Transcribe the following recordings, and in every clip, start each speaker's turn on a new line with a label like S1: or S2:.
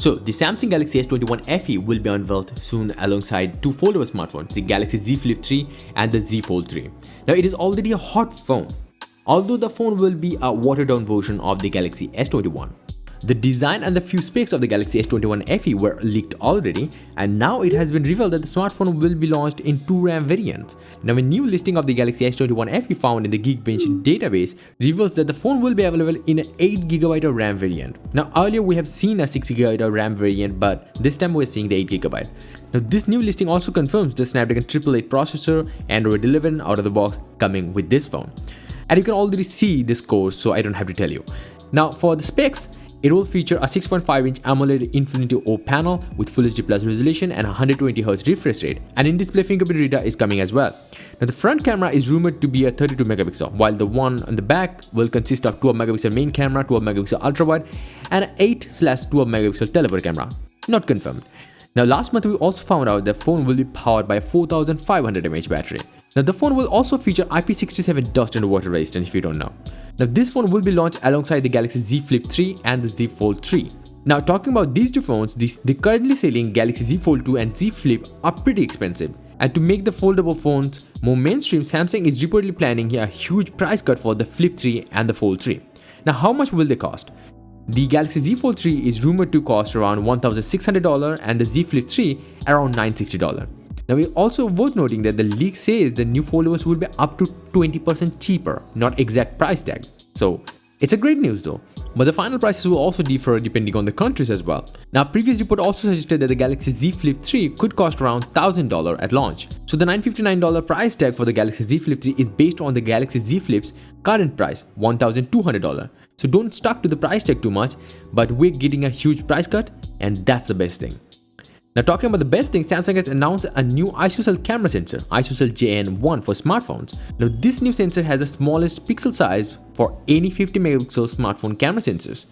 S1: So, the Samsung Galaxy S21 FE will be unveiled soon alongside two foldable smartphones, the Galaxy Z Flip 3 and the Z Fold 3. Now, it is already a hot phone, although the phone will be a watered-down version of the Galaxy S21. The design and the few specs of the Galaxy S21 FE were leaked already, and now it has been revealed that the smartphone will be launched in two RAM variants. Now, a new listing of the Galaxy S21 FE found in the Geekbench database reveals that the phone will be available in an 8GB of RAM variant. Now, earlier we have seen a 6GB of RAM variant, but this time we're seeing the 8GB. Now, this new listing also confirms the Snapdragon 888 processor, Android 11 out of the box coming with this phone. And you can already see the scores, so I don't have to tell you. Now, for the specs, it will feature a 6.5-inch AMOLED Infinity O panel with Full HD Plus resolution and 120Hz refresh rate, and in-display fingerprint reader is coming as well. Now, the front camera is rumored to be a 32 megapixel, while the one on the back will consist of 12 megapixel main camera, 12 megapixel ultra-wide, and an 8/12 megapixel telephoto camera. Not confirmed. Now, last month we also found out the phone will be powered by a 4500 mAh battery. Now, the phone will also feature IP67 dust and water resistance if you don't know. Now, this phone will be launched alongside the Galaxy Z Flip 3 and the Z Fold 3. Now, talking about these two phones, the currently selling Galaxy Z Fold 2 and Z Flip are pretty expensive. And to make the foldable phones more mainstream, Samsung is reportedly planning a huge price cut for the Flip 3 and the Fold 3. Now, how much will they cost? The Galaxy Z Fold 3 is rumored to cost around $1,600 and the Z Flip 3 around $960. Now, it's also worth noting that the leak says the new foldables will be up to 20% cheaper, not exact price tag. So, it's a great news though. But the final prices will also differ depending on the countries as well. Now, previous report also suggested that the Galaxy Z Flip 3 could cost around $1,000 at launch. So the $959 price tag for the Galaxy Z Flip 3 is based on the Galaxy Z Flip's current price, $1,200. So don't stuck to the price tag too much, but we're getting a huge price cut, and that's the best thing. Now, talking about the best thing, Samsung has announced a new ISOCELL camera sensor, ISOCELL JN1 for smartphones. Now, this new sensor has the smallest pixel size for any 50 megapixel smartphone camera sensors.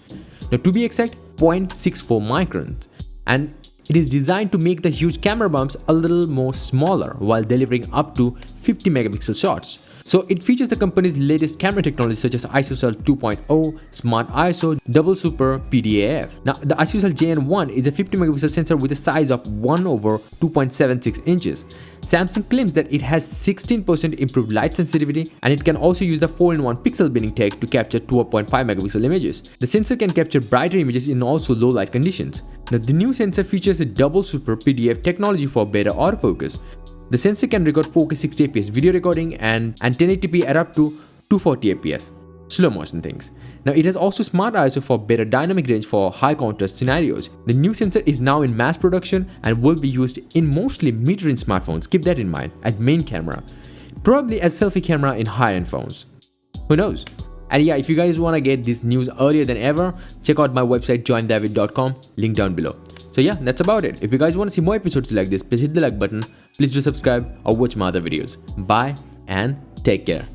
S1: Now, to be exact, 0.64 microns. And it is designed to make the huge camera bumps a little more smaller while delivering up to 50 megapixel shots. So it features the company's latest camera technology such as ISOCELL 2.0, Smart ISO, Double Super PDAF. Now, the ISOCELL JN1 is a 50 megapixel sensor with a size of 1/2.76 inches. Samsung claims that it has 16% improved light sensitivity, and it can also use the 4-in-1 pixel binning tech to capture 12.5 megapixel images. The sensor can capture brighter images in also low light conditions. Now, the new sensor features a Double Super PDAF technology for better autofocus. The sensor can record 4K 60 fps video recording and 1080p at up to 240 fps, slow motion things. Now, it has also Smart ISO for better dynamic range for high contrast scenarios. The new sensor is now in mass production and will be used in mostly mid-range smartphones, keep that in mind, as main camera, probably as selfie camera in high-end phones. Who knows? And yeah, if you guys want to get this news earlier than ever, check out my website joindavid.com, link down below. So yeah, that's about it. If you guys want to see more episodes like this, please hit the like button, please do subscribe or watch my other videos. Bye and take care.